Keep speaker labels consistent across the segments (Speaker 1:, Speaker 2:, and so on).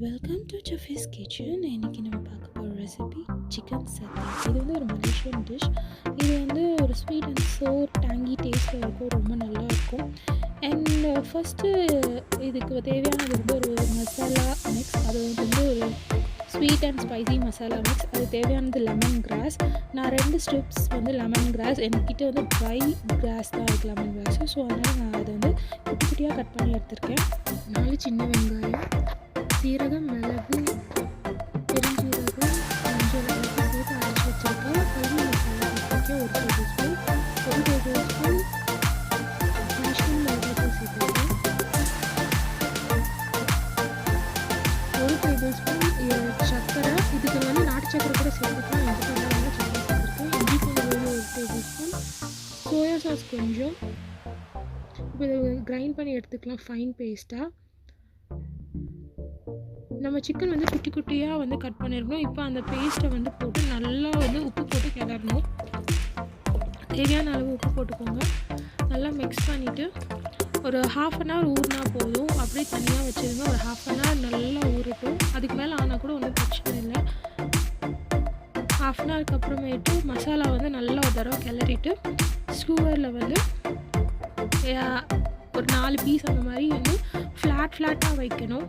Speaker 1: Welcome to ஜெஃபிஸ் kitchen. இன்றைக்கி நம்ம பார்க்க போகிற ரெசிபி சிக்கன் சத்தே. இது வந்து ஒரு மலேசியன் டிஷ். இது வந்து ஒரு ஸ்வீட் அண்ட் சோர் டேங்கி டேஸ்ட்டில் இருக்கும், ரொம்ப நல்லாயிருக்கும். அண்ட் ஃபஸ்ட்டு இதுக்கு தேவையானது வந்து ஒரு மசாலா மிக்ஸ். அது வந்து ஒரு sweet and spicy masala mix. அது தேவையானது லெமன் கிராஸ். நான் 2 ஸ்ட்ரிப்ஸ் வந்து லெமன் கிராஸ், என்கிட்ட வந்து ட்ரை கிராஸ் தான் இருக்குது லெமன் கிராஸு. ஸோ அதனால் நான் அதை வந்து குட்டி குட்டியாக கட் பண்ணி எடுத்திருக்கேன். 4 சின்ன வெங்காயம், சீரகம், மிளகு, பெருஞ்சீரகம், மஞ்சள் எல்லாத்தையும் சேர்த்து அரைச்சி வச்சுருக்கேன். கல்வி மசாலா சேர்த்துருக்கேன் 1 table spoon. 1 table spoon Kashmir மிளகாய்த்தூள் சேர்த்துருக்கேன். 1 டேபிள் ஸ்பூன் சர்க்கரை. இதுக்கு வந்து நாட்டு சர்க்கரை கூட சேர்த்துக்கலாம். என்கிட்ட வந்து சர்க்கரை சேர்த்துருக்கேன். இஞ்சி பூண்டு 1 டேபிள் ஸ்பூன். சோயா சாஸ் கொஞ்சம். இப்போ இதை கிரைண்ட் பண்ணி எடுத்துக்கலாம் ஃபைன் பேஸ்ட்டாக. நம்ம சிக்கன் வந்து குட்டி குட்டியாக வந்து கட் பண்ணியிருக்கணும். இப்போ அந்த பேஸ்ட்டை வந்து போட்டு நல்லா வந்து உப்பு போட்டு கிளறணும். தேவையான அளவு உப்பு போட்டுக்கோங்க. நல்லா மிக்ஸ் பண்ணிவிட்டு ஒரு 1/2 அன் ஹவர் ஊறினா போதும். அப்படியே தனியாக வச்சுருங்க. ஒரு 1/2 அன் ஹவர் நல்லா ஊறட்டும். அதுக்கு மேலே ஆனால் கூட ஒன்றும் பிரச்சனை இல்லை. 1/2 அன் ஹவருக்கு அப்புறமேட்டு மசாலா வந்து நல்லா ஒரு தடவை கிளறிட்டு ஸ்கூவரில் வந்து ஒரு 4 பீஸ் அந்த மாதிரி வந்து ஃப்ளாட்டாக வைக்கணும்.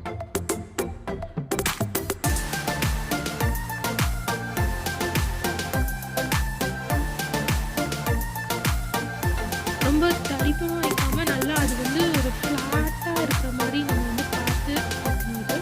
Speaker 1: ரொம்ப தடிப்பமாக வைக்காமல் நல்லா அது வந்து ஒரு ஃப்ளாட்டாக இருக்கிற மாதிரி நம்ம வந்து பார்த்து வைக்கணும்.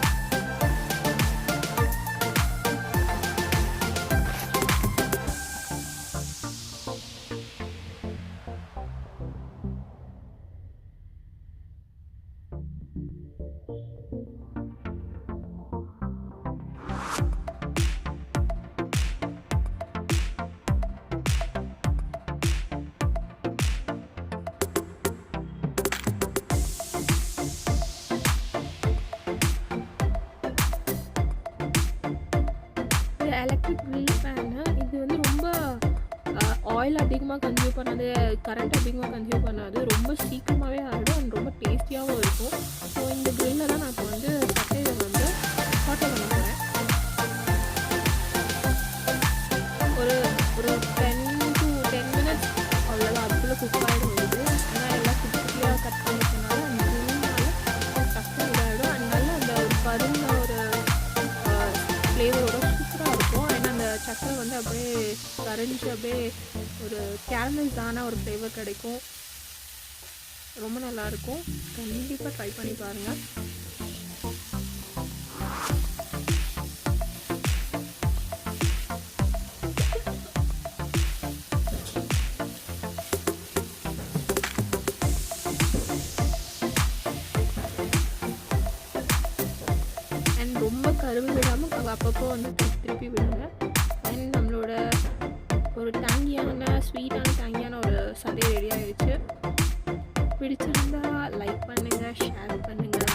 Speaker 1: Electric grill pan. இது வந்து ரொம்ப ஆயில் அதிகமாக கன்சியூம் பண்ணாது, கரண்ட் அதிகமாக கன்சியூம் பண்ணாது, ரொம்ப சீக்கிரமாகவே ஆகிடும் அண்ட் ரொம்ப டேஸ்டியாகவும் இருக்கும். ஸோ இந்த கிரில்லில் தான் நான் இப்போ வந்து சட்டையை வந்து ஹாட் பண்ண போகிறேன். ஒரு ஒரு 10 to 10 மினிட்ஸ் அவ்வளோதான். அதுக்குள்ளே குக் ஆகிடும் இது. ஏன்னா எல்லாம் குட்டி குட்டியாக கட் பண்ணிட்டனால அந்த கிரில்னால டக்குனு இதாகிடும். அண்ட் நல்லா அந்த ஒரு கருந்த ஒரு ஃப்ளேவரோட சூப்பராக இருக்கும். ஏன்னா அந்த சக்கரை வந்து அப்படியே கரைஞ்சி அப்படியே ஒரு கேரமலைஸான ஒரு ஃப்ளேவர் கிடைக்கும். ரொம்ப நல்லாயிருக்கும். கண்டிப்பாக ட்ரை பண்ணி பாருங்கள். அண்ட் ரொம்ப கருவி விடாமல் அப்பப்போ வந்து திருப்பி விடுங்க. அண்ட் நம்மளோட ஒரு டேங்கியான ஒரு சதை ரெடி ஆகிடுச்சு. பிடிச்சிருந்தா லைக் பண்ணுங்கள், ஷேர் பண்ணுங்கள்.